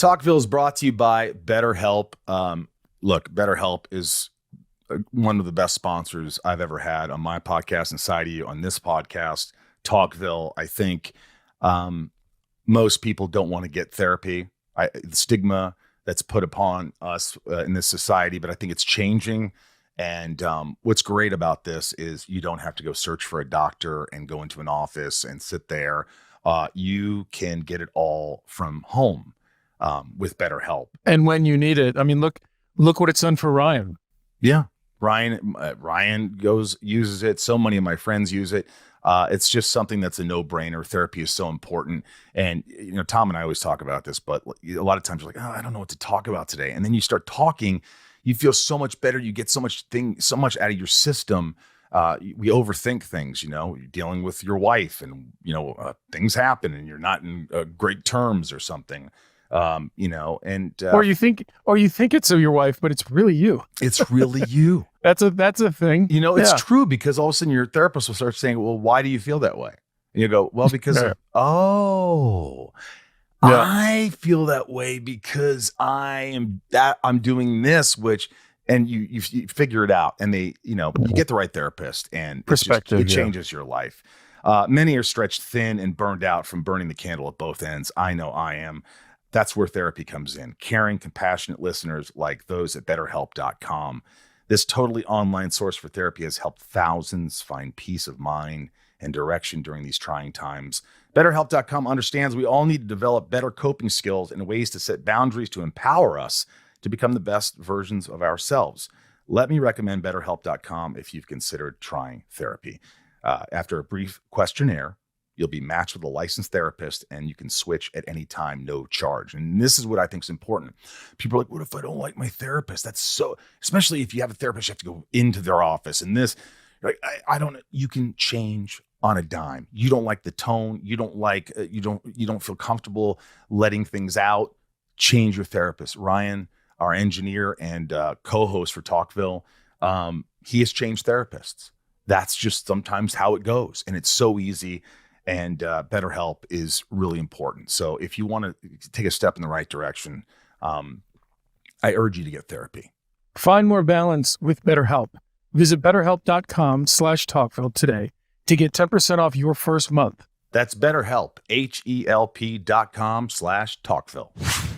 Talkville is brought to you by BetterHelp. Look, BetterHelp is one of the best sponsors I've ever had on my podcast, Inside of You, on this podcast, Talkville. I think most people don't want to get therapy. The stigma that's put upon us in this society, but I think it's changing. And what's great about this is you don't have to go search for a doctor and go into an office and sit there. You can get it all from home with BetterHelp. And when you need it, I mean, look what it's done for Ryan. Yeah. Ryan uses it. So many of my friends use it. It's just something that's a no-brainer. Therapy is so important. And, Tom and I always talk about this, but a lot of times you're like, oh, I don't know what to talk about today. And then you start talking, you feel so much better. You get so much out of your system. We overthink things, you're dealing with your wife and, things happen and you're not in great terms or something. Or you think it's your wife, but it's really you. It's really you. That's a thing. It's true, because all of a sudden your therapist will start saying, well, why do you feel that way? And you go, well, because I feel that way because I'm doing this, and you figure it out, and you get the right therapist, and it changes your life. Many are stretched thin and burned out from burning the candle at both ends. I know I am. That's where therapy comes in. Caring, compassionate listeners like those at BetterHelp.com. This totally online source for therapy has helped thousands find peace of mind and direction during these trying times. BetterHelp.com understands we all need to develop better coping skills and ways to set boundaries to empower us to become the best versions of ourselves. Let me recommend BetterHelp.com if you've considered trying therapy. After a brief questionnaire, you'll be matched with a licensed therapist, and you can switch at any time, no charge. And this is what I think is important. People are like, what if I don't like my therapist? That's so, especially if you have a therapist, you have to go into their office. And this, like, you can change on a dime. You don't like the tone. You don't like, you don't feel comfortable letting things out. Change your therapist. Ryan, our engineer and co-host for Talkville, he has changed therapists. That's just sometimes how it goes. And it's so easy. And BetterHelp is really important. So if you want to take a step in the right direction, I urge you to get therapy. Find more balance with BetterHelp. Visit BetterHelp.com/Talkville today to get 10% off your first month. That's BetterHelp, HELP.com/Talkville.